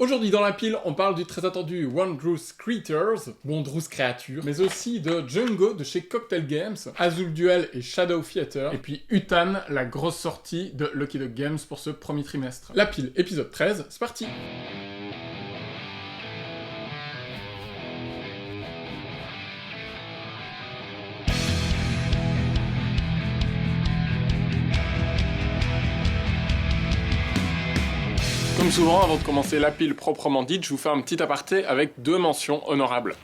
Aujourd'hui dans la pile, on parle du très attendu Wondrous Creatures, Wondrous Créatures, mais aussi de Django de chez Cocktail Games, Azul Duel et Shadow Theater, et puis Utan, la grosse sortie de Lucky Dog Games pour ce premier trimestre. La pile, épisode 13, c'est parti! Comme souvent, avant de commencer la pile proprement dite, je vous fais un petit aparté avec deux mentions honorables.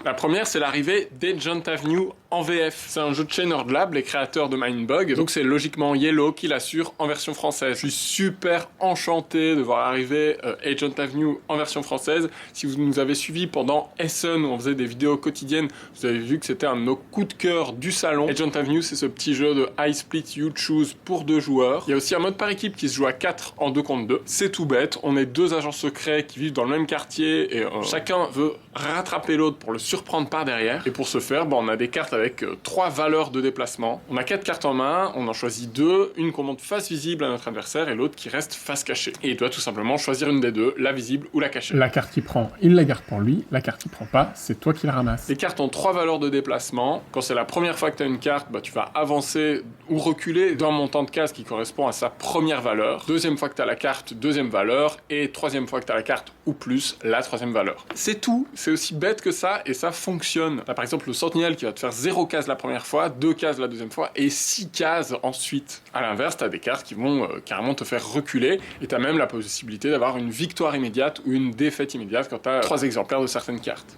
La première, c'est l'arrivée d'Agent Avenue en VF. C'est un jeu de chez Nerdlab, les créateurs de Mindbug, donc c'est logiquement Yellow qui l'assure en version française. Je suis super enchanté de voir arriver Agent Avenue en version française. Si vous nous avez suivis pendant Essen, où on faisait des vidéos quotidiennes, vous avez vu que c'était un de nos coups de cœur du salon. Agent Avenue, c'est ce petit jeu de I Split You Choose pour 2 joueurs. Il y a aussi un mode par équipe qui se joue à 4 en 2 contre 2. C'est tout bête, on est 2 agents secrets qui vivent dans le même quartier et chacun veut rattraper l'autre pour le surprendre par derrière. Et pour ce faire, on a des cartes avec 3 valeurs de déplacement. On a 4 cartes en main, on en choisit 2, une qu'on monte face visible à notre adversaire et l'autre qui reste face cachée. Et il doit tout simplement choisir une des deux, la visible ou la cachée. La carte qu'il prend, il la garde pour lui, la carte qu'il prend pas, c'est toi qui la ramasses. Les cartes ont 3 valeurs de déplacement. Quand c'est la première fois que tu as une carte, tu vas avancer ou reculer d'un montant de cases qui correspond à sa première valeur. Deuxième fois que tu as la carte, deuxième valeur. Et troisième fois que tu as la carte ou plus, la troisième valeur. C'est tout, c'est aussi bête que ça et ça fonctionne. Là, par exemple, le sentinelle qui va te faire 0 cases la première fois, 2 cases la deuxième fois et 6 cases ensuite. À l'inverse, tu as des cartes qui vont carrément te faire reculer et tu as même la possibilité d'avoir une victoire immédiate ou une défaite immédiate quand tu as 3 exemplaires de certaines cartes.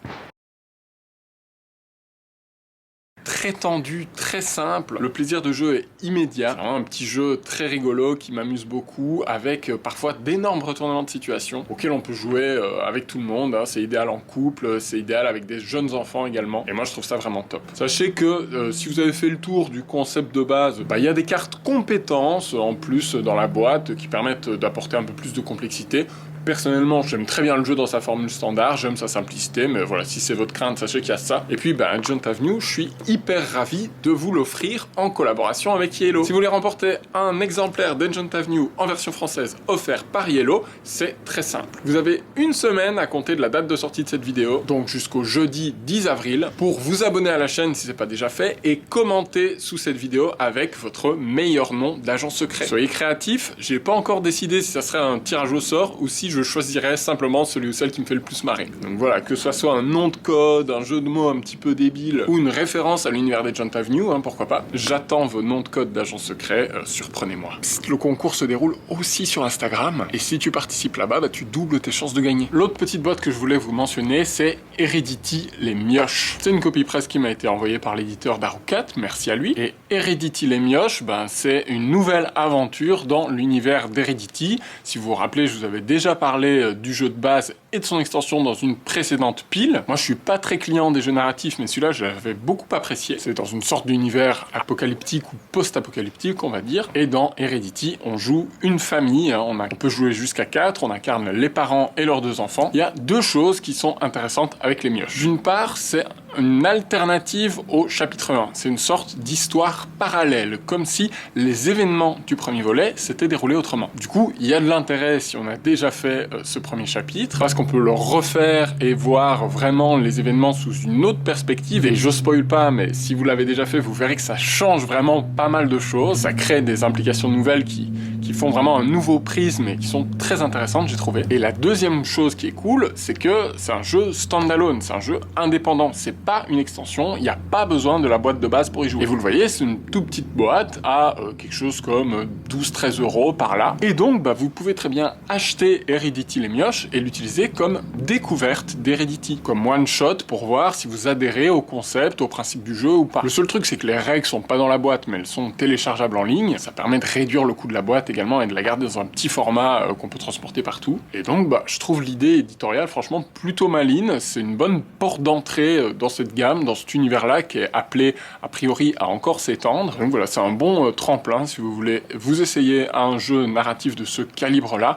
Très tendu, très simple. Le plaisir de jeu est immédiat. C'est vraiment un petit jeu très rigolo qui m'amuse beaucoup avec parfois d'énormes retournements de situation auxquels on peut jouer avec tout le monde. C'est idéal en couple, c'est idéal avec des jeunes enfants également. Et moi, je trouve ça vraiment top. Sachez que si vous avez fait le tour du concept de base, il y a des cartes compétences en plus dans la boîte qui permettent d'apporter un peu plus de complexité. Personnellement, j'aime très bien le jeu dans sa formule standard, j'aime sa simplicité, mais voilà, si c'est votre crainte, sachez qu'il y a ça. Et puis, Agent Avenue, je suis hyper ravi de vous l'offrir en collaboration avec Yellow. Si vous voulez remporter un exemplaire d'Agent Avenue en version française offert par Yellow, c'est très simple. Vous avez une semaine à compter de la date de sortie de cette vidéo, donc jusqu'au jeudi 10 avril, pour vous abonner à la chaîne si ce n'est pas déjà fait et commenter sous cette vidéo avec votre meilleur nom d'agent secret. Soyez créatifs, j'ai pas encore décidé si ça serait un tirage au sort ou si je choisirais simplement celui ou celle qui me fait le plus marrer. Donc voilà, que ce soit un nom de code, un jeu de mots un petit peu débile ou une référence à l'univers d'Agent Avenue, pourquoi pas, j'attends vos noms de code d'agents secrets, surprenez-moi. Le concours se déroule aussi sur Instagram et si tu participes là-bas, tu doubles tes chances de gagner. L'autre petite boîte que je voulais vous mentionner, c'est Heredity les Mioches. C'est une copie presse qui m'a été envoyée par l'éditeur Darukat, merci à lui. Et Heredity les Mioches, c'est une nouvelle aventure dans l'univers d'Heredity. Si vous vous rappelez, je vous avais déjà parlé du jeu de base et de son extension dans une précédente pile. Moi, je suis pas très client des jeux narratifs, mais celui-là, je l'avais beaucoup apprécié. C'est dans une sorte d'univers apocalyptique ou post-apocalyptique, on va dire. Et dans Heredity, on joue une famille. On peut jouer jusqu'à 4. On incarne les parents et leurs 2 enfants. Il y a 2 choses qui sont intéressantes avec les mioches. D'une part, c'est une alternative au chapitre 1. C'est une sorte d'histoire parallèle, comme si les événements du premier volet s'étaient déroulés autrement. Du coup, il y a de l'intérêt si on a déjà fait ce premier chapitre, parce qu'on peut le refaire et voir vraiment les événements sous une autre perspective. Et je spoil pas, mais si vous l'avez déjà fait, vous verrez que ça change vraiment pas mal de choses. Ça crée des implications nouvelles qui font vraiment un nouveau prisme et qui sont très intéressantes, j'ai trouvé. Et la deuxième chose qui est cool, c'est que c'est un jeu standalone, c'est un jeu indépendant. C'est pas une extension, il n'y a pas besoin de la boîte de base pour y jouer. Et vous le voyez, c'est une toute petite boîte à quelque chose comme 12-13 € par là. Et donc, vous pouvez très bien acheter Heredity les Mioches et l'utiliser comme découverte d'Heredity, comme one shot pour voir si vous adhérez au concept, au principe du jeu ou pas. Le seul truc, c'est que les règles sont pas dans la boîte, mais elles sont téléchargeables en ligne. Ça permet de réduire le coût de la boîte également et de la garder dans un petit format qu'on peut transporter partout. Et donc, je trouve l'idée éditoriale franchement plutôt maligne. C'est une bonne porte d'entrée dans dans cette gamme, dans cet univers-là qui est appelé a priori à encore s'étendre. Donc voilà, c'est un bon tremplin si vous voulez vous essayer à un jeu narratif de ce calibre-là.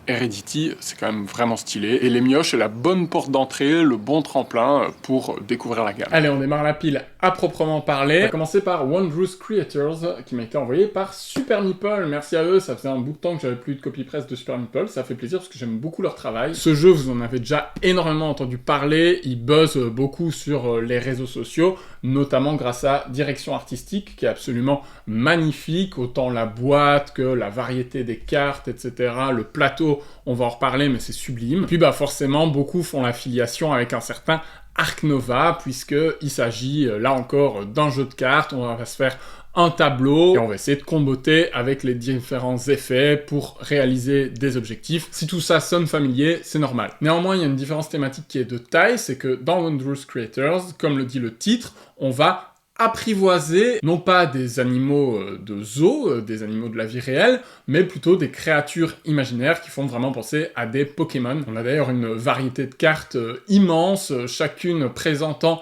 Heredity, c'est quand même vraiment stylé. Et les mioches est la bonne porte d'entrée, le bon tremplin pour découvrir la gamme. Allez, on démarre la pile à proprement parler. On va commencer par Wondrous Creators, qui m'a été envoyé par Super Meeple. Merci à eux, ça faisait un bout de temps que j'avais plus de copie presse de Super Meeple. Ça fait plaisir parce que j'aime beaucoup leur travail. Ce jeu, vous en avez déjà énormément entendu parler. Il buzz beaucoup sur les réseaux sociaux, notamment grâce à Direction Artistique, qui est absolument magnifique. Autant la boîte que la variété des cartes, etc. Le plateau, on va en reparler, mais c'est sublime. Puis forcément, beaucoup font l'affiliation avec un certain Ark Nova, puisqu'il s'agit, là encore, d'un jeu de cartes. On va se faire un tableau, et on va essayer de comboter avec les différents effets pour réaliser des objectifs. Si tout ça sonne familier, c'est normal. Néanmoins, il y a une différence thématique qui est de taille, c'est que dans Wondrous Creators, comme le dit le titre, on va apprivoiser, non pas des animaux de zoo, des animaux de la vie réelle, mais plutôt des créatures imaginaires qui font vraiment penser à des Pokémon. On a d'ailleurs une variété de cartes immense, chacune présentant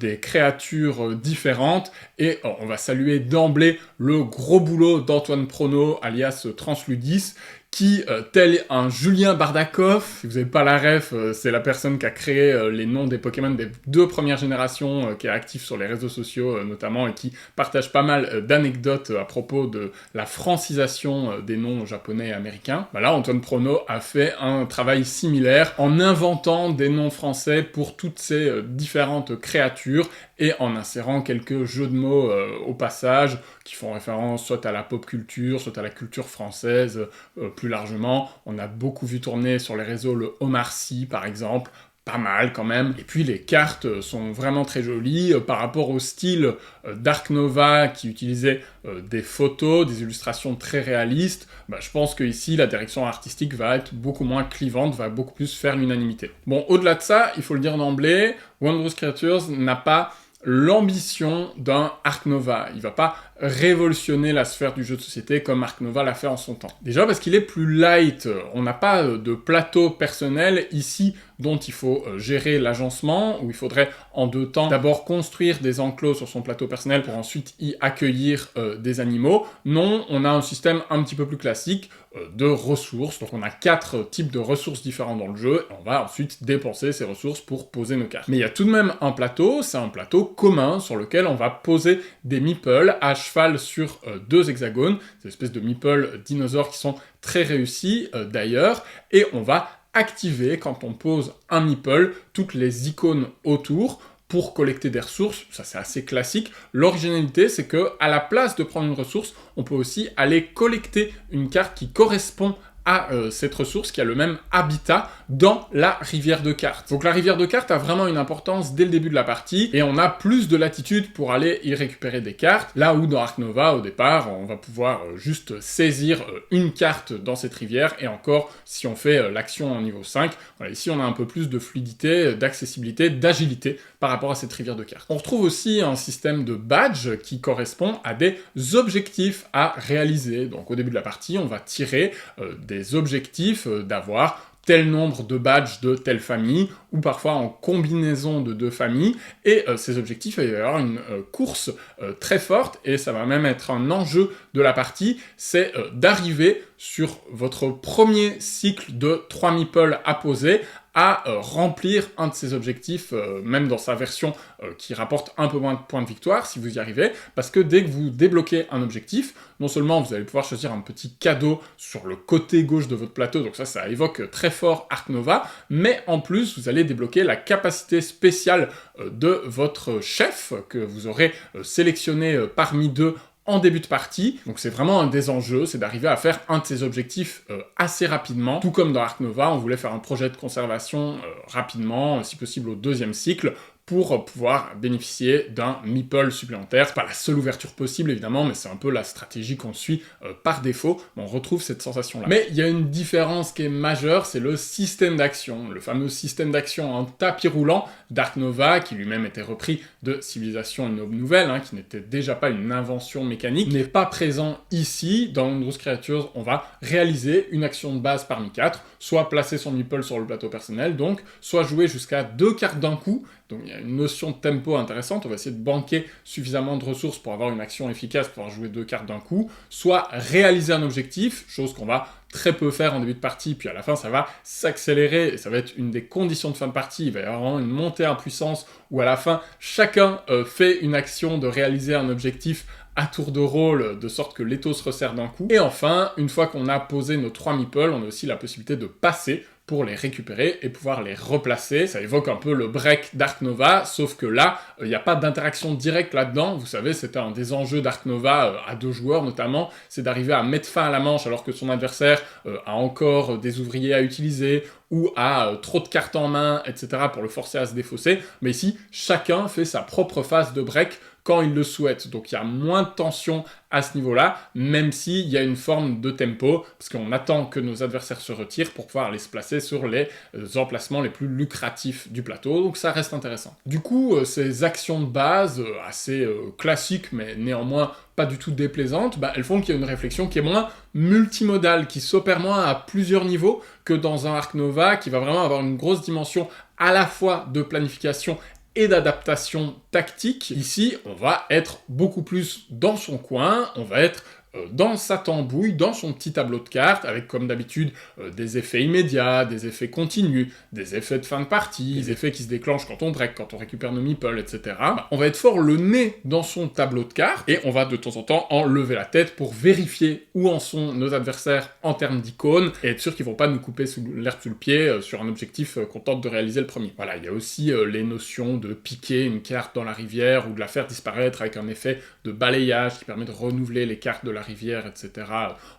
des créatures différentes, et on va saluer d'emblée le gros boulot d'Antoine Prono, alias Transludis, qui, tel un Julien Bardakov, si vous n'avez pas la ref, c'est la personne qui a créé les noms des Pokémon des 2 premières générations, qui est actif sur les réseaux sociaux notamment, et qui partage pas mal d'anecdotes à propos de la francisation des noms japonais et américains. Là, Antoine Prono a fait un travail similaire en inventant des noms français pour toutes ces différentes créatures, et en insérant quelques jeux de mots au passage, qui font référence soit à la pop culture, soit à la culture française, plus largement. On a beaucoup vu tourner sur les réseaux le Omar Sy, par exemple, pas mal quand même. Et puis les cartes sont vraiment très jolies par rapport au style d'Ark Nova qui utilisait des photos, des illustrations très réalistes. Je pense que ici la direction artistique va être beaucoup moins clivante, va beaucoup plus faire l'unanimité. Bon, au-delà de ça, il faut le dire d'emblée, Wondrous Creatures n'a pas l'ambition d'un Ark Nova. Il va pas révolutionner la sphère du jeu de société comme Ark Nova l'a fait en son temps. Déjà parce qu'il est plus light, on n'a pas de plateau personnel ici dont il faut gérer l'agencement, où il faudrait en 2 temps d'abord construire des enclos sur son plateau personnel pour ensuite y accueillir des animaux. Non, on a un système un petit peu plus classique de ressources, donc on a 4 types de ressources différents dans le jeu, et on va ensuite dépenser ces ressources pour poser nos cartes. Mais il y a tout de même un plateau, c'est un plateau commun sur lequel on va poser des meeples à cheval sur 2 hexagones, des espèces de meeples dinosaures qui sont très réussis d'ailleurs, et on va activer, quand on pose un meeple, toutes les icônes autour pour collecter des ressources. Ça c'est assez classique. L'originalité, c'est que à la place de prendre une ressource, on peut aussi aller collecter une carte qui correspond à cette ressource qui a le même habitat dans la rivière de cartes. Donc la rivière de cartes a vraiment une importance dès le début de la partie, et on a plus de latitude pour aller y récupérer des cartes, là où dans Ark Nova, au départ, on va pouvoir juste saisir une carte dans cette rivière, et encore, si on fait l'action en niveau 5, voilà, ici on a un peu plus de fluidité, d'accessibilité, d'agilité par rapport à cette rivière de cartes. On retrouve aussi un système de badge qui correspond à des objectifs à réaliser. Donc au début de la partie, on va tirer des objectifs d'avoir tel nombre de badges de telle famille, ou parfois en combinaison de 2 familles, et ces objectifs, il va y avoir une course très forte, et ça va même être un enjeu de la partie, c'est d'arriver sur votre premier cycle de 3 meeples à poser, à remplir un de ces objectifs, même dans sa version qui rapporte un peu moins de points de victoire, si vous y arrivez, parce que dès que vous débloquez un objectif, non seulement vous allez pouvoir choisir un petit cadeau sur le côté gauche de votre plateau, donc ça évoque très fort Ark Nova, mais en plus, vous allez débloquer la capacité spéciale de votre chef, que vous aurez sélectionné parmi 2 en début de partie. Donc c'est vraiment un des enjeux, c'est d'arriver à faire un de ces objectifs assez rapidement. Tout comme dans Ark Nova, on voulait faire un projet de conservation rapidement, si possible au 2e cycle, pour pouvoir bénéficier d'un meeple supplémentaire. C'est pas la seule ouverture possible évidemment, mais c'est un peu la stratégie qu'on suit par défaut. On retrouve cette sensation-là. Mais il y a une différence qui est majeure, c'est le système d'action. Le fameux système d'action en tapis roulant d'Ark Nova, qui lui-même était repris de Civilization une Aube Nouvelle, qui n'était déjà pas une invention mécanique, n'est pas présent ici. Dans Wondrous Creatures, on va réaliser une action de base parmi 4, soit placer son meeple sur le plateau personnel, donc, soit jouer jusqu'à 2 cartes d'un coup. Donc il y y a une notion de tempo intéressante, on va essayer de banquer suffisamment de ressources pour avoir une action efficace, pour pouvoir jouer 2 cartes d'un coup, soit réaliser un objectif, chose qu'on va très peu faire en début de partie, puis à la fin ça va s'accélérer, et ça va être une des conditions de fin de partie, il va y avoir vraiment une montée en puissance, où à la fin, chacun fait une action de réaliser un objectif à tour de rôle, de sorte que l'étau se resserre d'un coup. Et enfin, une fois qu'on a posé nos 3 meeples, on a aussi la possibilité de passer pour les récupérer et pouvoir les replacer. Ça évoque un peu le break d'Ark Nova, sauf que là, il n'y a pas d'interaction directe là-dedans. Vous savez, c'était un des enjeux d'Ark Nova, à 2 joueurs notamment, c'est d'arriver à mettre fin à la manche alors que son adversaire a encore des ouvriers à utiliser, ou a trop de cartes en main, etc. pour le forcer à se défausser. Mais ici, chacun fait sa propre phase de break quand il le souhaite. Donc il y a moins de tension à ce niveau-là, même s'il y a une forme de tempo, parce qu'on attend que nos adversaires se retirent pour pouvoir aller se placer sur les emplacements les plus lucratifs du plateau, donc ça reste intéressant. Du coup, ces actions de base, assez classiques, mais néanmoins pas du tout déplaisantes, elles font qu'il y a une réflexion qui est moins multimodale, qui s'opère moins à plusieurs niveaux que dans un Ark Nova, qui va vraiment avoir une grosse dimension à la fois de planification et d'adaptation tactique. Ici, on va être beaucoup plus dans son coin, on va être dans sa tambouille, dans son petit tableau de cartes, avec comme d'habitude des effets immédiats, des effets continus, des effets de fin de partie, des effets qui se déclenchent quand on break, quand on récupère nos meeples, etc. On va être fort le nez dans son tableau de cartes, et on va de temps en temps en lever la tête pour vérifier où en sont nos adversaires en termes d'icônes, et être sûr qu'ils vont pas nous couper l'herbe sous le pied sur un objectif qu'on tente de réaliser le premier. Voilà, il y a aussi les notions de piquer une carte dans la rivière, ou de la faire disparaître avec un effet de balayage qui permet de renouveler les cartes de la rivière, etc.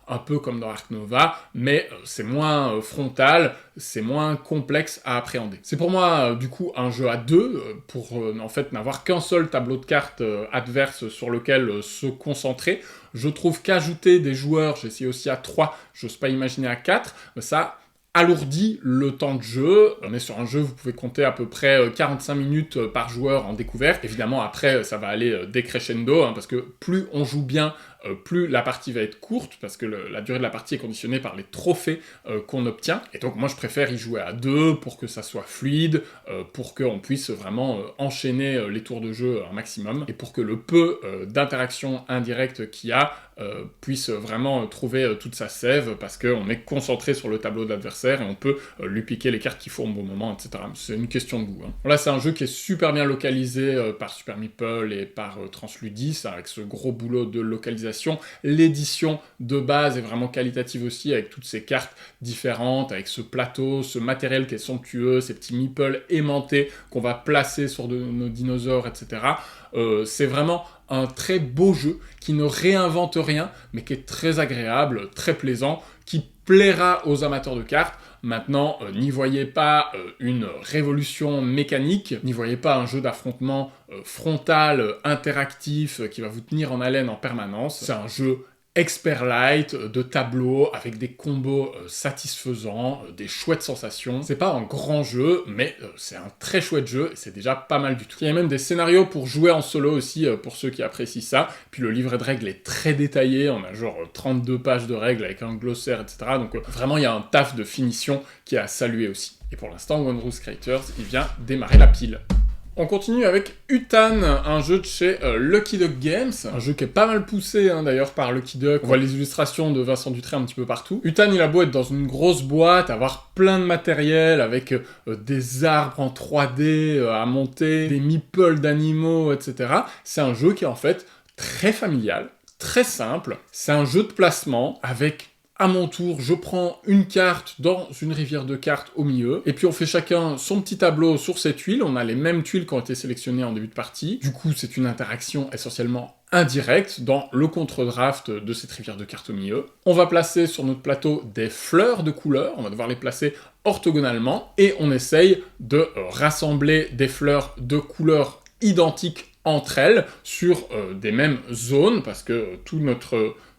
Un peu comme dans Ark Nova, mais c'est moins frontal, c'est moins complexe à appréhender. C'est pour moi, du coup, un jeu à 2, pour en fait n'avoir qu'un seul tableau de cartes adverse sur lequel se concentrer. Je trouve qu'ajouter des joueurs, j'ai essayé aussi à 3, j'ose pas imaginer à 4, mais ça alourdit le temps de jeu. On est sur un jeu, vous pouvez compter à peu près 45 minutes par joueur en découverte. Évidemment, après, ça va aller décrescendo, parce que plus on joue bien, plus la partie va être courte, parce que la durée de la partie est conditionnée par les trophées qu'on obtient. Et donc moi je préfère y jouer à 2 pour que ça soit fluide, pour qu'on puisse vraiment enchaîner les tours de jeu un maximum, et pour que le peu d'interaction indirecte qu'il y a puisse vraiment trouver toute sa sève, parce qu'on est concentré sur le tableau de l'adversaire et on peut lui piquer les cartes qu'il faut au bon moment, etc. C'est une question de goût. Là c'est un jeu qui est super bien localisé par Super Meeple et par Transludis, avec ce gros boulot de localisation. L'édition de base est vraiment qualitative aussi, avec toutes ces cartes différentes, avec ce plateau, ce matériel qui est somptueux, ces petits meeples aimantés qu'on va placer sur nos dinosaures, etc. C'est vraiment un très beau jeu qui ne réinvente rien, mais qui est très agréable, très plaisant, qui plaira aux amateurs de cartes. Maintenant, n'y voyez pas une révolution mécanique, n'y voyez pas un jeu d'affrontement frontal, interactif, qui va vous tenir en haleine en permanence. C'est un jeu expert light, de tableau, avec des combos satisfaisants, des chouettes sensations. C'est pas un grand jeu, mais c'est un très chouette jeu, et c'est déjà pas mal du tout. Il y a même des scénarios pour jouer en solo aussi, pour ceux qui apprécient ça. Puis le livret de règles est très détaillé, on a genre 32 pages de règles avec un glossaire, etc. Donc vraiment, il y a un taf de finition qui est à saluer aussi. Et pour l'instant, One Rose Creators, il vient démarrer la pile. On continue avec Utan, un jeu de chez Lucky Duck Games, un jeu qui est pas mal poussé d'ailleurs par Lucky Duck. On voit les illustrations de Vincent Dutré un petit peu partout. Utan, il a beau être dans une grosse boîte, avoir plein de matériel, avec des arbres en 3D à monter, des meeples d'animaux, etc. C'est un jeu qui est en fait très familial, très simple. C'est un jeu de placement avec... À mon tour, je prends une carte dans une rivière de cartes au milieu, et puis on fait chacun son petit tableau sur cette tuile. On a les mêmes tuiles qui ont été sélectionnées en début de partie. Du coup, c'est une interaction essentiellement indirecte dans le contre-draft de cette rivière de cartes au milieu. On va placer sur notre plateau des fleurs de couleurs, on va devoir les placer orthogonalement, et on essaye de rassembler des fleurs de couleurs identiques entre elles sur des mêmes zones, parce que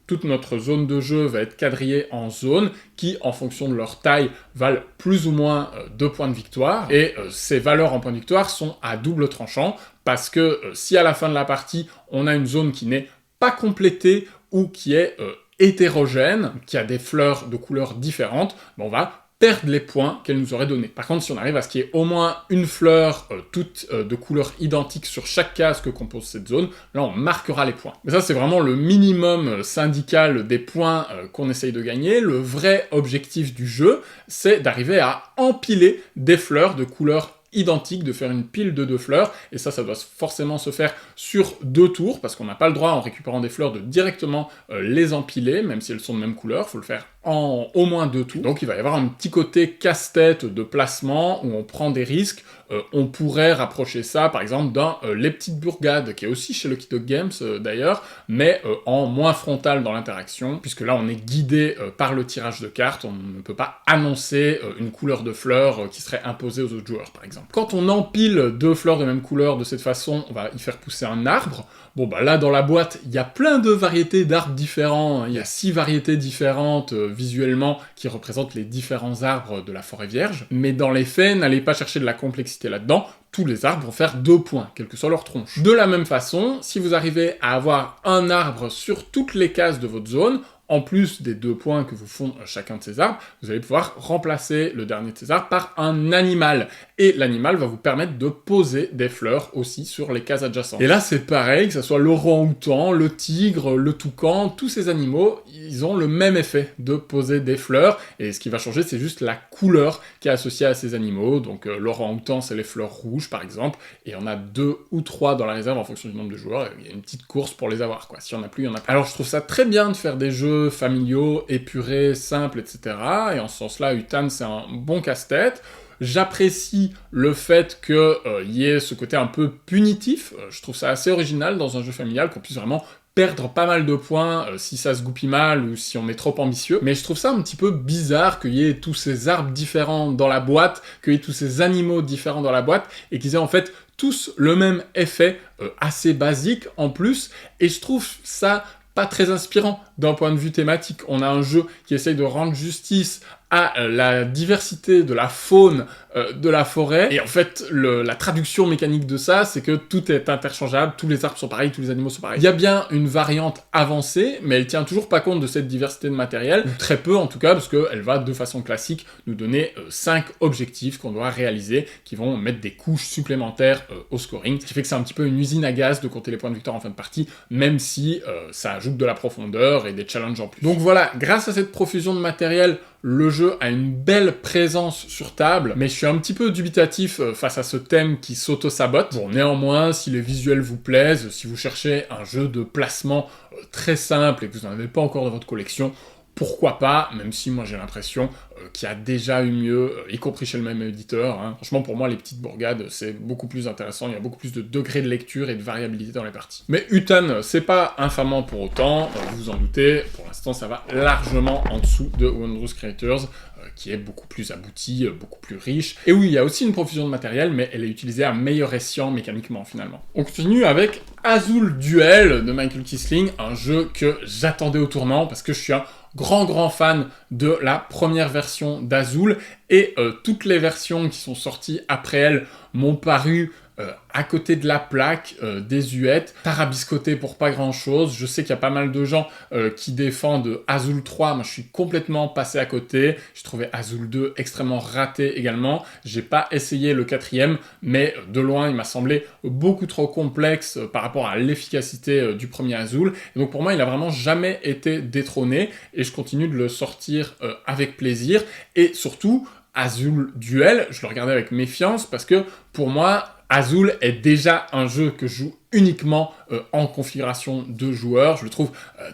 toute notre zone de jeu va être quadrillée en zones qui, en fonction de leur taille, valent plus ou moins 2 points de victoire. Et ces valeurs en points de victoire sont à double tranchant, parce que si à la fin de la partie, on a une zone qui n'est pas complétée ou qui est hétérogène, qui a des fleurs de couleurs différentes, on va perdre les points qu'elle nous aurait donnés. Par contre, si on arrive à ce qu'il y ait au moins une fleur, toute de couleur identique sur chaque case que compose cette zone, là on marquera les points. Mais ça c'est vraiment le minimum syndical des points qu'on essaye de gagner. Le vrai objectif du jeu, c'est d'arriver à empiler des fleurs de couleur identique, de faire une pile de 2 fleurs, et ça doit forcément se faire sur 2 tours, parce qu'on n'a pas le droit, en récupérant des fleurs, de directement les empiler, même si elles sont de même couleur, faut le faire en au moins 2 tours. Donc il va y avoir un petit côté casse-tête de placement, où on prend des risques. On pourrait rapprocher ça, par exemple, dans Les Petites Bourgades, qui est aussi chez Lucky Dog Games, d'ailleurs, mais en moins frontal dans l'interaction, puisque là, on est guidé par le tirage de cartes, on ne peut pas annoncer une couleur de fleurs qui serait imposée aux autres joueurs, par exemple. Quand on empile 2 fleurs de même couleur de cette façon, on va y faire pousser un arbre. Bon, bah là, dans la boîte, il y a plein de variétés d'arbres différents, hein. Il y a 6 variétés différentes, visuellement, qui représentent les différents arbres de la forêt vierge, mais dans les faits, n'allez pas chercher de la complexité là-dedans, tous les arbres vont faire 2 points, quelle que soit leur tronche. De la même façon, si vous arrivez à avoir un arbre sur toutes les cases de votre zone, en plus des 2 points que vous font chacun de ces arbres, vous allez pouvoir remplacer le dernier de ces arbres par un animal. Et l'animal va vous permettre de poser des fleurs aussi sur les cases adjacentes. Et là, c'est pareil, que ce soit l'orang-outan, le tigre, le toucan, tous ces animaux, ils ont le même effet de poser des fleurs. Et ce qui va changer, c'est juste la couleur qui est associée à ces animaux. Donc l'orang-outan, c'est les fleurs rouges, par exemple. Et on a 2 ou 3 dans la réserve en fonction du nombre de joueurs. Il y a une petite course pour les avoir, quoi. Si on a plus, il y en a plus. Alors, je trouve ça très bien de faire des jeux familiaux, épurés, simples, etc. Et en ce sens-là, Utan, c'est un bon casse-tête. J'apprécie le fait qu'il y ait ce côté un peu punitif. Je trouve ça assez original dans un jeu familial, qu'on puisse vraiment perdre pas mal de points si ça se goupille mal ou si on est trop ambitieux. Mais je trouve ça un petit peu bizarre qu'il y ait tous ces arbres différents dans la boîte, qu'il y ait tous ces animaux différents dans la boîte, et qu'ils aient en fait tous le même effet assez basique en plus. Et je trouve ça pas très inspirant d'un point de vue thématique. On a un jeu qui essaye de rendre justice à la diversité de la faune de la forêt, et en fait la traduction mécanique de ça, c'est que tout est interchangeable, tous les arbres sont pareils, tous les animaux sont pareils. Il y a bien une variante avancée, mais elle tient toujours pas compte de cette diversité de matériel, ou très peu en tout cas, parce qu'elle va de façon classique nous donner 5 objectifs qu'on doit réaliser, qui vont mettre des couches supplémentaires au scoring, ce qui fait que c'est un petit peu une usine à gaz de compter les points de victoire en fin de partie, même si ça ajoute de la profondeur et des challenges en plus. Donc voilà, grâce à cette profusion de matériel, le jeu a une belle présence sur table, mais je suis un petit peu dubitatif face à ce thème qui s'auto-sabote. Bon, néanmoins, si les visuels vous plaisent, si vous cherchez un jeu de placement très simple et que vous n'en avez pas encore dans votre collection, pourquoi pas, même si moi j'ai l'impression qu'il y a déjà eu mieux, y compris chez le même éditeur. Hein. Franchement, pour moi, Les Petites Bourgades, c'est beaucoup plus intéressant, il y a beaucoup plus de degrés de lecture et de variabilité dans les parties. Mais Utan, c'est pas infamant pour autant, vous vous en doutez, pour l'instant ça va largement en dessous de Wondrous Creators, qui est beaucoup plus abouti, beaucoup plus riche. Et oui, il y a aussi une profusion de matériel, mais elle est utilisée à meilleur escient mécaniquement, finalement. On continue avec Azul Duel de Michael Kiesling, un jeu que j'attendais au tournant, parce que je suis un grand fan de la première version d'Azul, et toutes les versions qui sont sorties après elle m'ont paru à côté de la plaque, désuètes, tarabiscotées pour pas grand chose. Je sais qu'il y a pas mal de gens qui défendent Azul 3, moi je suis complètement passé à côté. J'ai trouvé Azul 2 extrêmement raté également. J'ai pas essayé le 4e, mais de loin il m'a semblé beaucoup trop complexe par rapport à l'efficacité du premier Azul. Et donc pour moi il a vraiment jamais été détrôné, et je continue de le sortir avec plaisir. Et surtout, Azul Duel, je le regardais avec méfiance, parce que pour moi, Azul est déjà un jeu que je joue uniquement en configuration de joueurs. Je le trouve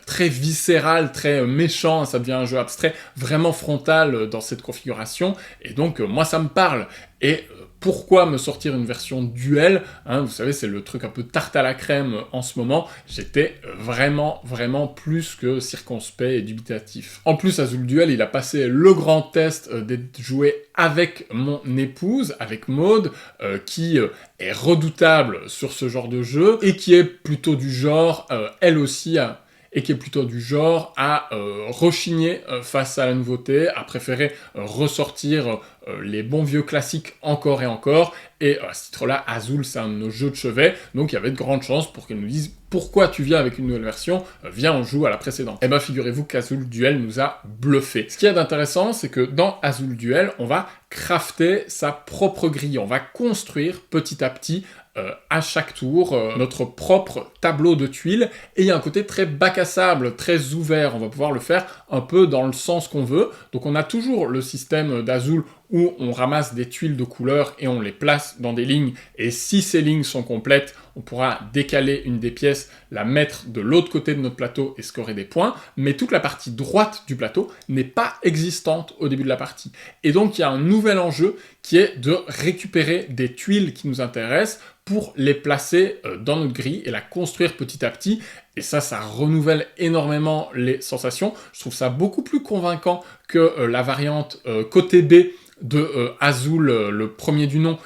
très viscéral, très méchant, ça devient un jeu abstrait, vraiment frontal dans cette configuration, et donc moi ça me parle. Et pourquoi me sortir une version duel, hein, vous savez, c'est le truc un peu tarte à la crème en ce moment. J'étais vraiment plus que circonspect et dubitatif. En plus, Azul Duel, il a passé le grand test d'être joué avec mon épouse, avec Maud, qui est redoutable sur ce genre de jeu, et qui est plutôt du genre, elle aussi, à rechigner face à la nouveauté, à préférer ressortir les bons vieux classiques encore et encore, et à ce titre-là, Azul, c'est un de nos jeux de chevet, donc il y avait de grandes chances pour qu'elle nous dise « Pourquoi tu viens avec une nouvelle version ? Viens, on joue à la précédente. » Eh ben, figurez-vous qu'Azul Duel nous a bluffé. Ce qu'il y a d'intéressant, c'est que dans Azul Duel, on va crafter sa propre grille, on va construire petit à petit à chaque tour notre propre tableau de tuiles, et il y a un côté très bac à sable, très ouvert, on va pouvoir le faire un peu dans le sens qu'on veut. Donc on a toujours le système d'Azul où on ramasse des tuiles de couleur et on les place dans des lignes, et si ces lignes sont complètes, on pourra décaler une des pièces, la mettre de l'autre côté de notre plateau et scorer des points, mais toute la partie droite du plateau n'est pas existante au début de la partie. Et donc il y a un nouvel enjeu qui est de récupérer des tuiles qui nous intéressent pour les placer dans notre grille et la construire petit à petit. Et ça renouvelle énormément les sensations. Je trouve ça beaucoup plus convaincant que la variante côté B de Azul, le premier du nom,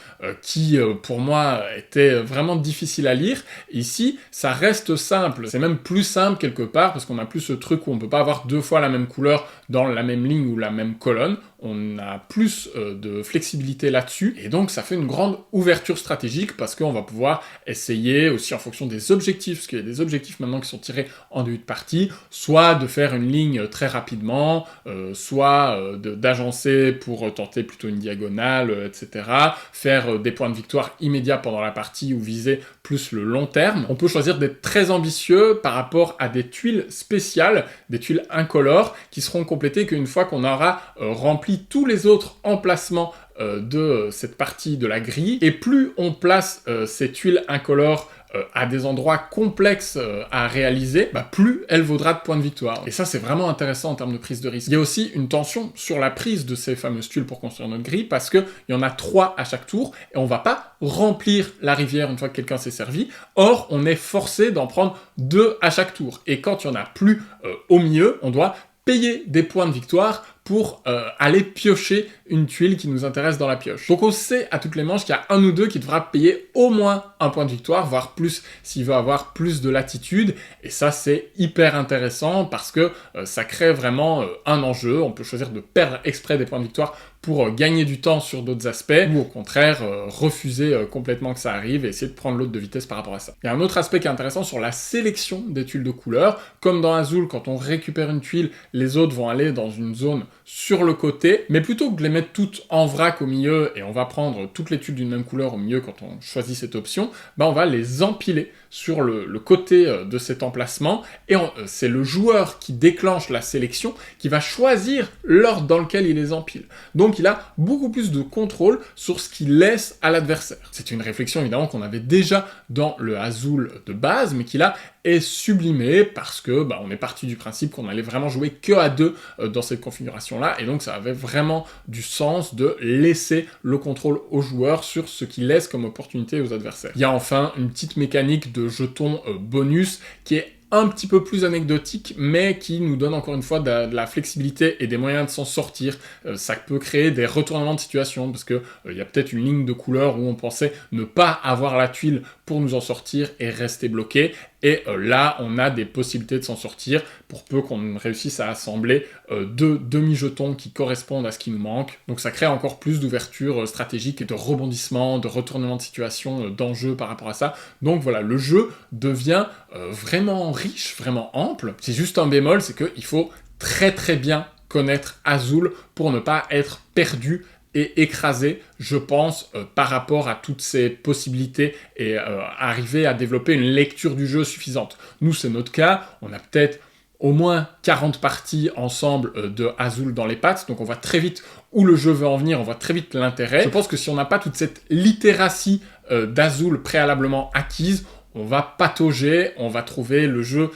qui pour moi était vraiment difficile à lire. Ici, ça reste simple, c'est même plus simple quelque part, parce qu'on a plus ce truc où on peut pas avoir deux fois la même couleur dans la même ligne ou la même colonne. On a plus de flexibilité là-dessus, et donc ça fait une grande ouverture stratégique, parce qu'on va pouvoir essayer aussi en fonction des objectifs, parce qu'il y a des objectifs maintenant qui sont tirés en début de partie, soit de faire une ligne très rapidement, soit d'agencer pour tenter plutôt une diagonale, etc., faire des points de victoire immédiats pendant la partie ou viser plus le long terme. On peut choisir d'être très ambitieux par rapport à des tuiles spéciales, des tuiles incolores, qui seront complétées qu'une fois qu'on aura rempli tous les autres emplacements de cette partie de la grille. Et plus on place ces tuiles incolores à des endroits complexes à réaliser, plus elle vaudra de points de victoire. Et ça, c'est vraiment intéressant en termes de prise de risque. Il y a aussi une tension sur la prise de ces fameuses tuiles pour construire notre grille, parce qu'il y en a 3 à chaque tour, et on va pas remplir la rivière une fois que quelqu'un s'est servi. Or, on est forcé d'en prendre 2 à chaque tour. Et quand il y en a plus au milieu, on doit payer des points de victoire pour aller piocher une tuile qui nous intéresse dans la pioche. Donc on sait à toutes les manches qu'il y a un ou deux qui devra payer au moins un point de victoire, voire plus s'il veut avoir plus de latitude, et ça c'est hyper intéressant parce que ça crée vraiment un enjeu. On peut choisir de perdre exprès des points de victoire pour gagner du temps sur d'autres aspects, ou au contraire refuser complètement que ça arrive et essayer de prendre l'autre de vitesse par rapport à ça. Il y a un autre aspect qui est intéressant sur la sélection des tuiles de couleur. Comme dans Azul, quand on récupère une tuile, les autres vont aller dans une zone sur le côté, mais plutôt que de les mettre toutes en vrac au milieu, et on va prendre toutes les tuiles d'une même couleur au milieu quand on choisit cette option, on va les empiler sur le côté de cet emplacement, et c'est le joueur qui déclenche la sélection qui va choisir l'ordre dans lequel il les empile. Donc il a beaucoup plus de contrôle sur ce qu'il laisse à l'adversaire. C'est une réflexion évidemment qu'on avait déjà dans le Azul de base, mais qui là est sublimé parce que on est parti du principe qu'on allait vraiment jouer que à 2 dans cette configuration-là, et donc ça avait vraiment du sens de laisser le contrôle aux joueurs sur ce qu'ils laissent comme opportunité aux adversaires. Il y a enfin une petite mécanique de jetons bonus qui est un petit peu plus anecdotique, mais qui nous donne encore une fois de la flexibilité et des moyens de s'en sortir. Ça peut créer des retournements de situation, parce que il y a peut-être une ligne de couleur où on pensait ne pas avoir la tuile pour nous en sortir et rester bloqué, et là on a des possibilités de s'en sortir pour peu qu'on réussisse à assembler 2 demi-jetons qui correspondent à ce qui nous manque. Donc ça crée encore plus d'ouverture stratégique et de rebondissement, de retournement de situation, d'enjeux par rapport à ça. Donc voilà, le jeu devient vraiment riche, vraiment ample. C'est juste un bémol, c'est qu'il faut très très bien connaître Azul pour ne pas être perdu et écrasé, je pense, par rapport à toutes ces possibilités, et arriver à développer une lecture du jeu suffisante. Nous, c'est notre cas, on a peut-être au moins 40 parties ensemble de Azul dans les pattes, donc on voit très vite où le jeu veut en venir, on voit très vite l'intérêt. Je pense que si on n'a pas toute cette littératie d'Azul préalablement acquise, on va patauger, on va trouver le jeu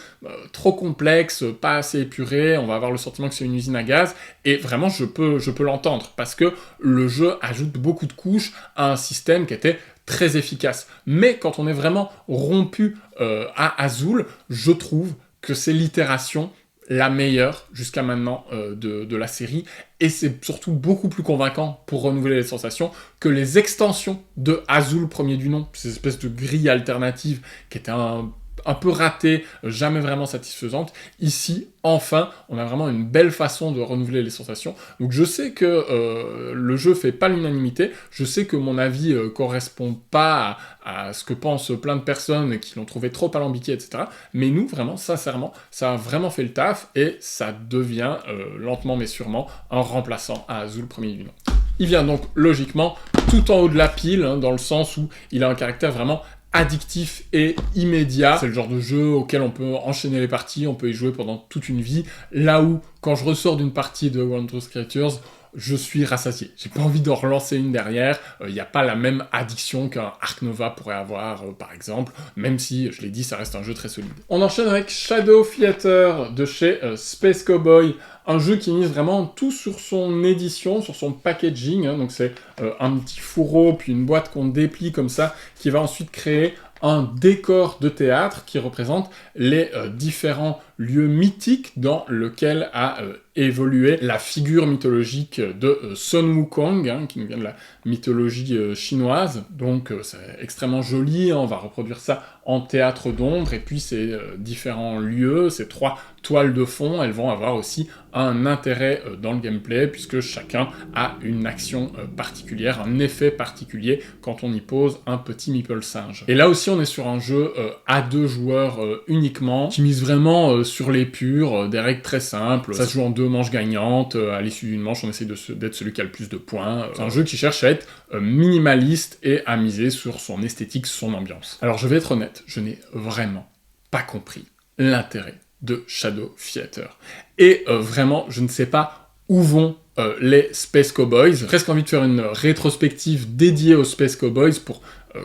trop complexe, pas assez épuré, on va avoir le sentiment que c'est une usine à gaz, et vraiment je peux l'entendre, parce que le jeu ajoute beaucoup de couches à un système qui était très efficace. Mais quand on est vraiment rompu à Azul, je trouve que c'est l'itération la meilleure jusqu'à maintenant de la série, et c'est surtout beaucoup plus convaincant pour renouveler les sensations que les extensions de Azul premier du nom, ces espèces de grilles alternatives qui étaient un un peu ratée, jamais vraiment satisfaisante. Ici, enfin, on a vraiment une belle façon de renouveler les sensations. Donc je sais que le jeu fait pas l'unanimité, je sais que mon avis correspond pas à ce que pensent plein de personnes qui l'ont trouvé trop alambiqué, etc. Mais nous, vraiment, sincèrement, ça a vraiment fait le taf et ça devient, lentement mais sûrement, un remplaçant à Azul premier du nom. Il vient donc logiquement tout en haut de la pile, hein, dans le sens où il a un caractère vraiment addictif et immédiat. C'est le genre de jeu auquel on peut enchaîner les parties, on peut y jouer pendant toute une vie, là où, quand je ressors d'une partie de Wondrous Creatures, je suis rassasié. J'ai pas envie d'en relancer une derrière, il n'y a pas la même addiction qu'un Ark Nova pourrait avoir, par exemple, même si, je l'ai dit, ça reste un jeu très solide. On enchaîne avec Shadow Theater de chez Space Cowboy, un jeu qui mise vraiment tout sur son édition, sur son packaging, hein, donc c'est un petit fourreau, puis une boîte qu'on déplie comme ça, qui va ensuite créer un décor de théâtre qui représente les différents lieux mythiques dans lequel a évolué la figure mythologique de Sun Wukong, hein, qui nous vient de la mythologie chinoise. Donc c'est extrêmement joli, hein, on va reproduire ça en théâtre d'ombre, et puis ces différents lieux, ces 3 toiles de fond, elles vont avoir aussi un intérêt dans le gameplay, puisque chacun a une action particulière, un effet particulier quand on y pose un petit meeple singe. Et là aussi on est sur un jeu à 2 joueurs uniquement, qui mise vraiment sur les purs, des règles très simples, ça se joue en 2 manches gagnantes, à l'issue d'une manche on essaie d'être celui qui a le plus de points, c'est un jeu qui cherche à être minimaliste et à miser sur son esthétique, son ambiance. Alors je vais être honnête, je n'ai vraiment pas compris l'intérêt de Shadow Theater. Et vraiment, je ne sais pas où vont les Space Cowboys. J'ai presque envie de faire une rétrospective dédiée aux Space Cowboys pour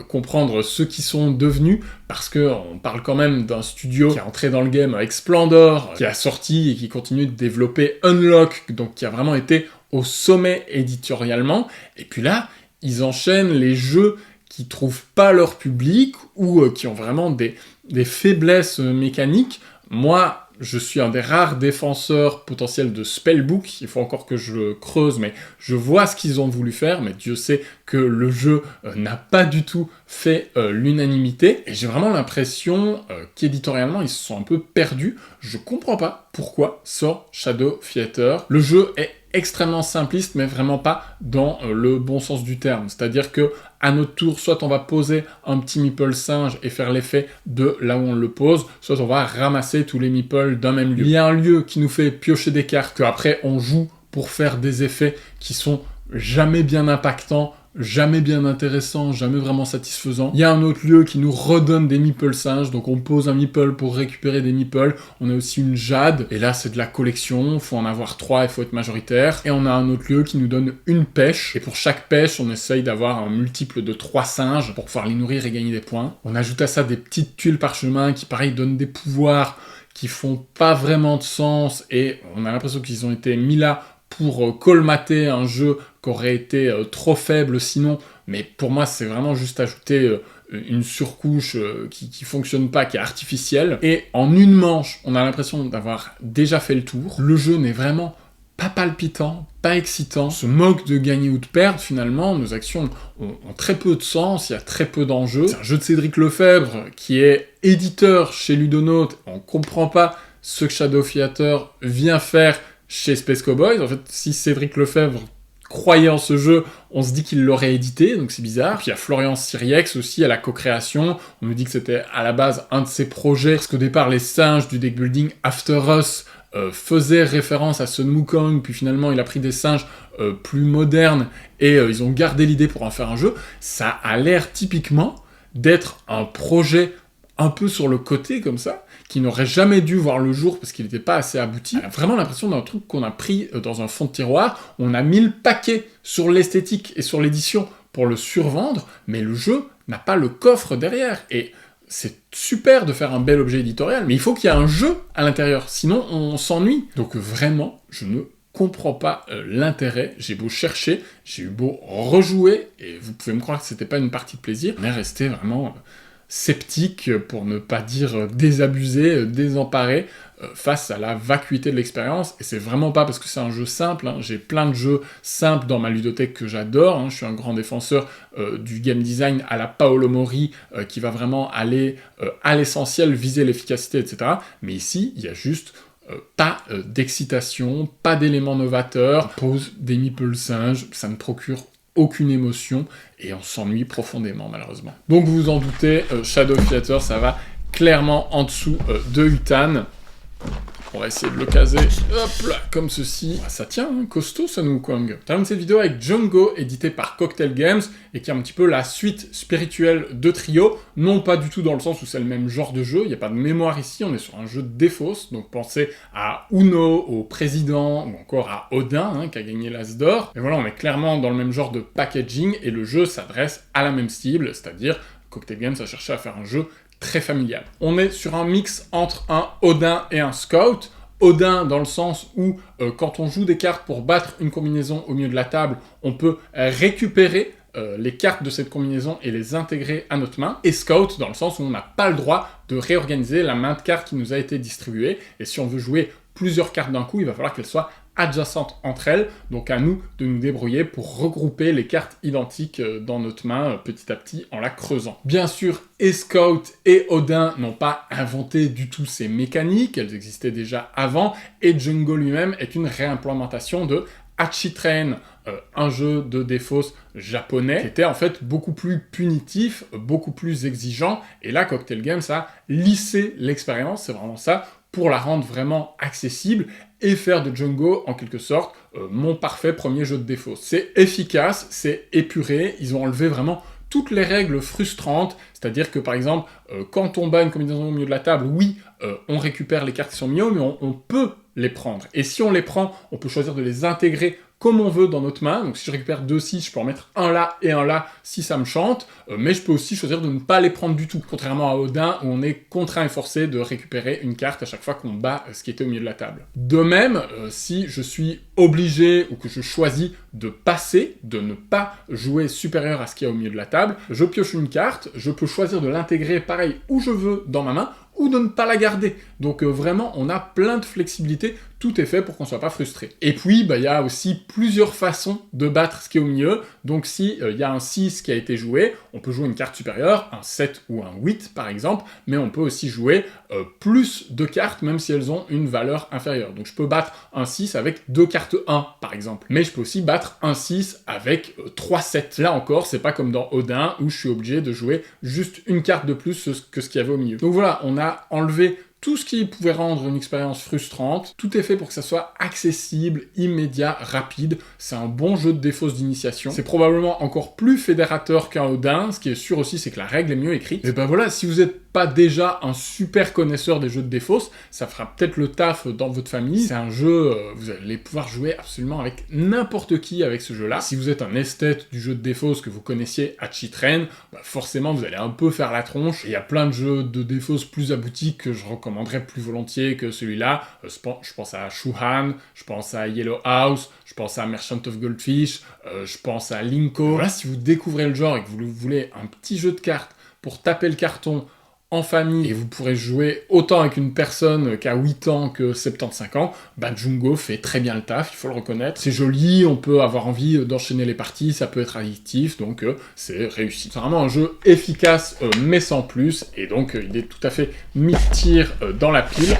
comprendre ce qu'ils sont devenus, parce qu'on parle quand même d'un studio qui est entré dans le game avec Splendor, qui a sorti et qui continue de développer Unlock, donc qui a vraiment été au sommet éditorialement, et puis là, ils enchaînent les jeux qui trouvent pas leur public, ou qui ont vraiment des faiblesses mécaniques. Moi, je suis un des rares défenseurs potentiels de Spellbook, il faut encore que je creuse, mais je vois ce qu'ils ont voulu faire, mais Dieu sait que le jeu n'a pas du tout fait l'unanimité, et j'ai vraiment l'impression qu'éditorialement, ils se sont un peu perdus. Je comprends pas pourquoi sort Shadow Theater. Le jeu est extrêmement simpliste, mais vraiment pas dans le bon sens du terme. C'est-à-dire que à notre tour, soit on va poser un petit meeple singe et faire l'effet de là où on le pose, soit on va ramasser tous les meeples d'un même lieu. Il y a un lieu qui nous fait piocher des cartes, qu'après on joue pour faire des effets qui sont jamais bien impactants, jamais bien intéressant, jamais vraiment satisfaisant. Il y a un autre lieu qui nous redonne des meeple singes, donc on pose un meeple pour récupérer des meeples. On a aussi une jade, et là c'est de la collection, faut en avoir 3, il faut être majoritaire. Et on a un autre lieu qui nous donne une pêche, et pour chaque pêche, on essaye d'avoir un multiple de 3 singes pour pouvoir les nourrir et gagner des points. On ajoute à ça des petites tuiles parchemin qui pareil donnent des pouvoirs qui font pas vraiment de sens, et on a l'impression qu'ils ont été mis là pour colmater un jeu qui aurait été trop faible sinon, mais pour moi c'est vraiment juste ajouter une surcouche qui fonctionne pas, qui est artificielle, et en une manche, on a l'impression d'avoir déjà fait le tour. Le jeu n'est vraiment pas palpitant, pas excitant, se moque de gagner ou de perdre finalement, nos actions ont très peu de sens, il y a très peu d'enjeux. C'est un jeu de Cédric Lefebvre qui est éditeur chez Ludonote, on comprend pas ce que Shadow Theater vient faire chez Space Cowboys. En fait, si Cédric Lefebvre croyait en ce jeu, on se dit qu'il l'aurait édité, donc c'est bizarre. Puis il y a Florian Siriex aussi à la co-création, on nous dit que c'était à la base un de ses projets, parce qu'au départ les singes du deck building After Us faisaient référence à Sun Wukong, puis finalement il a pris des singes plus modernes, et ils ont gardé l'idée pour en faire un jeu. Ça a l'air typiquement d'être un projet un peu sur le côté comme ça, qui n'aurait jamais dû voir le jour parce qu'il n'était pas assez abouti. On a vraiment l'impression d'un truc qu'on a pris dans un fond de tiroir, on a mis le paquet sur l'esthétique et sur l'édition pour le survendre, mais le jeu n'a pas le coffre derrière. Et c'est super de faire un bel objet éditorial, mais il faut qu'il y ait un jeu à l'intérieur, sinon on s'ennuie. Donc vraiment, je ne comprends pas l'intérêt, j'ai beau chercher, j'ai eu beau rejouer, et vous pouvez me croire que c'était pas une partie de plaisir, on est resté vraiment sceptique, pour ne pas dire désabusé, désemparé, face à la vacuité de l'expérience, et c'est vraiment pas parce que c'est un jeu simple, hein. J'ai plein de jeux simples dans ma ludothèque que j'adore, hein. Je suis un grand défenseur du game design à la Paolo Mori, qui va vraiment aller à l'essentiel, viser l'efficacité, etc. Mais ici, il y a juste pas d'excitation, pas d'éléments novateurs, pose des meeples singes, ça ne procure aucune émotion, et on s'ennuie profondément, malheureusement. Donc vous vous en doutez, Shadow Theater, ça va clairement en dessous de Utan. On va essayer de le caser, hop là, comme ceci. Ah, ça tient, hein, costaud ça, nous Kong. Je termine cette vidéo avec Django, édité par Cocktail Games, et qui est un petit peu la suite spirituelle de Trio, non pas du tout dans le sens où c'est le même genre de jeu, il n'y a pas de mémoire ici, on est sur un jeu de défausse, donc pensez à Uno, au Président, ou encore à Odin, hein, qui a gagné l'As d'Or. Et voilà, on est clairement dans le même genre de packaging, et le jeu s'adresse à la même cible, c'est-à-dire Cocktail Games a cherché à faire un jeu très familial. On est sur un mix entre un Odin et un Scout. Odin dans le sens où quand on joue des cartes pour battre une combinaison au milieu de la table, on peut récupérer les cartes de cette combinaison et les intégrer à notre main. Et Scout dans le sens où on n'a pas le droit de réorganiser la main de cartes qui nous a été distribuée. Et si on veut jouer plusieurs cartes d'un coup, il va falloir qu'elles soient adjacentes entre elles, donc à nous de nous débrouiller pour regrouper les cartes identiques dans notre main petit à petit en la creusant. Bien sûr, et Scout et Odin n'ont pas inventé du tout ces mécaniques, elles existaient déjà avant, et Django lui-même est une réimplémentation de Hachitrain, un jeu de défausse japonais, qui était en fait beaucoup plus punitif, beaucoup plus exigeant, et là Cocktail Games a lissé l'expérience, c'est vraiment ça, pour la rendre vraiment accessible, et faire de Django, en quelque sorte, mon parfait premier jeu de défausse. C'est efficace, c'est épuré, ils ont enlevé vraiment toutes les règles frustrantes, c'est-à-dire que par exemple, quand on bat une combinaison au milieu de la table, oui, on récupère les cartes qui sont au milieu, mais on peut les prendre. Et si on les prend, on peut choisir de les intégrer comme on veut dans notre main. Donc si je récupère 2 6, je peux en mettre un là et un là si ça me chante, mais je peux aussi choisir de ne pas les prendre du tout, contrairement à Odin où on est contraint et forcé de récupérer une carte à chaque fois qu'on bat ce qui était au milieu de la table. De même, si je suis obligé ou que je choisis de passer, de ne pas jouer supérieur à ce qu'il y a au milieu de la table, je pioche une carte, je peux choisir de l'intégrer pareil où je veux dans ma main, ou de ne pas la garder. Donc vraiment, on a plein de flexibilité, tout est fait pour qu'on soit pas frustré. Et puis, il y a aussi plusieurs façons de battre ce qui est au milieu. Donc si il y a un 6 qui a été joué, on peut jouer une carte supérieure, un 7 ou un 8 par exemple, mais on peut aussi jouer plus de cartes, même si elles ont une valeur inférieure. Donc je peux battre un 6 avec 2 cartes 1 par exemple, mais je peux aussi battre un 6 avec 3 7. Là encore, c'est pas comme dans Odin, où je suis obligé de jouer juste une carte de plus que ce qu'il y avait au milieu. Donc voilà, on a enlevé tout ce qui pouvait rendre une expérience frustrante. Tout est fait pour que ça soit accessible, immédiat, rapide. C'est un bon jeu de défausse d'initiation. C'est probablement encore plus fédérateur qu'un Odin. Ce qui est sûr aussi, c'est que la règle est mieux écrite. Et ben voilà, si vous n'êtes pas déjà un super connaisseur des jeux de défausse, ça fera peut-être le taf dans votre famille. C'est un jeu, vous allez pouvoir jouer absolument avec n'importe qui avec ce jeu-là. Si vous êtes un esthète du jeu de défausse, que vous connaissiez Hachitrain, forcément vous allez un peu faire la tronche. Il y a plein de jeux de défausse plus aboutis que je recommanderais plus volontiers que celui-là. Je pense à Shuhan, je pense à Yellow House, je pense à Merchant of Goldfish, je pense à Linko. Voilà, si vous découvrez le genre et que vous voulez un petit jeu de cartes pour taper le carton en famille, et vous pourrez jouer autant avec une personne qui a 8 ans que 75 ans, Django fait très bien le taf, il faut le reconnaître. C'est joli, on peut avoir envie d'enchaîner les parties, ça peut être addictif, donc c'est réussi. C'est vraiment un jeu efficace, mais sans plus, et donc il est tout à fait mid-tier dans la pile.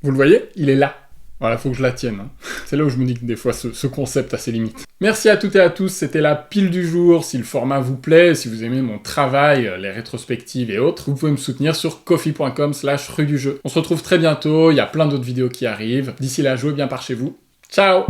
Vous le voyez, il est là. Voilà, faut que je la tienne. Hein. C'est là où je me dis que des fois, ce concept a ses limites. Merci à toutes et à tous, c'était la pile du jour. Si le format vous plaît, si vous aimez mon travail, les rétrospectives et autres, vous pouvez me soutenir sur ko-fi.com/rue du jeu. On se retrouve très bientôt, il y a plein d'autres vidéos qui arrivent. D'ici là, jouez bien par chez vous. Ciao!